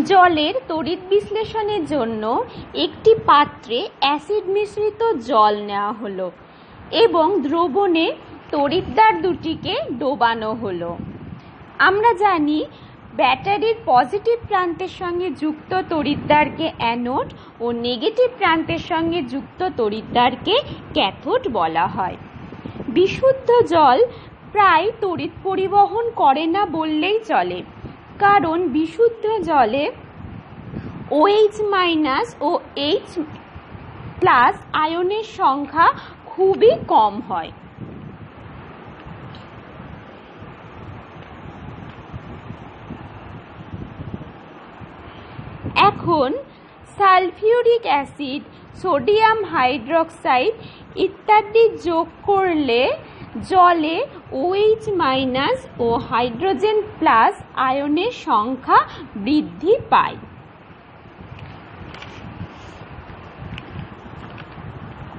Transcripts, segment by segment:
জলের তড়িৎ বিশ্লেষণের জন্য একটি পাত্রে অ্যাসিড মিশ্রিত জল নেওয়া হলো এবং দ্রবণে তড়িৎদ্বার দুটিকে ডোবানো হলো। আমরা জানি ব্যাটারির পজিটিভ প্রান্তের সঙ্গে যুক্ত তড়িৎদ্বারকে অ্যানোড ও নেগেটিভ প্রান্তের সঙ্গে যুক্ত তড়িৎদ্বারকে ক্যাথোড বলা হয়। বিশুদ্ধ জল প্রায় তড়িৎ পরিবহন করে না বললেই চলে, কারণ বিশুদ্ধ জলে OH- ও H+ আয়নের সংখ্যা খুবই কম হয়। এখন সালফিউরিক অ্যাসিড, সোডিয়াম হাইড্রক্সাইড ইত্যাদি যোগ করলে জলে OH- ও হাইড্রোজেন প্লাস আয়নের সংখ্যা বৃদ্ধি পায়।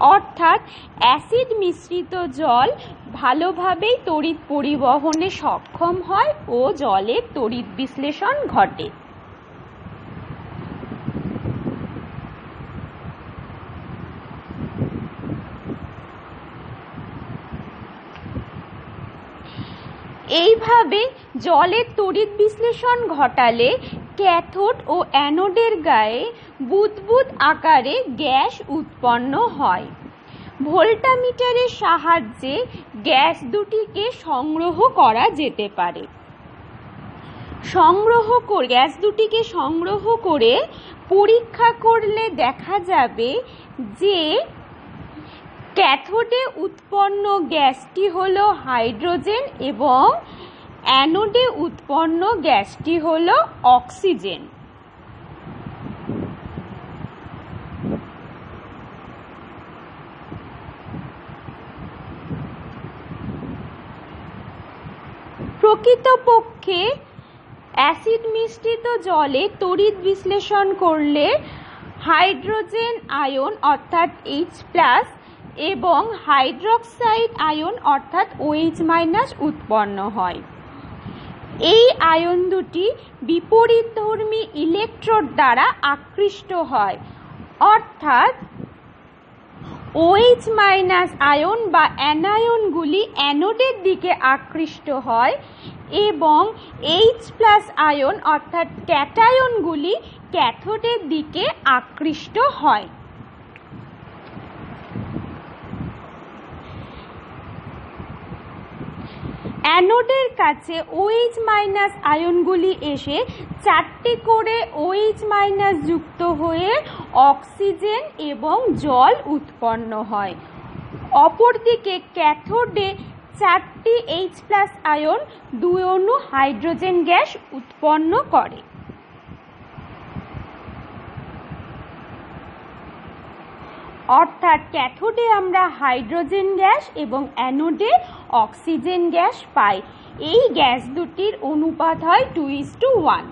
অর্থাৎ অ্যাসিড মিশ্রিত জল ভালোভাবেই তড়িৎ পরিবহনে সক্ষম হয় ও জলের তড়িৎ বিশ্লেষণ ঘটে। এইভাবে জলের তড়িৎ বিশ্লেষণ ঘটালে ক্যাথোড ও অ্যানোডের গায়ে বুদবুদ আকারে গ্যাস উৎপন্ন হয়। ভোল্টামিটারের সাহায্যে গ্যাস দুটিকে সংগ্রহ করা যেতে পারে। গ্যাস দুটিকে সংগ্রহ করে পরীক্ষা করলে দেখা যাবে যে ক্যাথোডে উৎপন্ন গ্যাসটি হলো হাইড্রোজেন এবং অ্যানোডে উৎপন্ন গ্যাসটি হলো অক্সিজেন। প্রকৃতপক্ষে অ্যাসিড মিশ্রিত জলে তড়িৎ বিশ্লেষণ করলে হাইড্রোজেন আয়ন অর্থাৎ H+ এবং হাইড্রক্সাইড আয়ন অর্থাৎ OH- উৎপন্ন হয়। এই আয়ন দুটি বিপরীতধর্মী ইলেকট্রোড দ্বারা আকৃষ্ট হয়, অর্থাৎ OH- আয়ন বা অ্যানায়নগুলি অ্যানোডের দিকে আকৃষ্ট হয় এবং H+ আয়ন অর্থাৎ ক্যাটায়নগুলি ক্যাথোডের দিকে আকৃষ্ট হয়। অ্যানোডের কাছে OH- আয়নগুলি এসে 4টি করে OH- যুক্ত হয়ে অক্সিজেন এবং জল উৎপন্ন হয়। অপরদিকে ক্যাথোডে 4টি H+ আয়ন 2 অণু হাইড্রোজেন গ্যাস উৎপন্ন করে। অর্থাৎ ক্যাথোডে আমরা হাইড্রোজেন গ্যাস এবং অ্যানোডে অক্সিজেন গ্যাস পাই। এই গ্যাস দুটির অনুপাত হয় 2:1।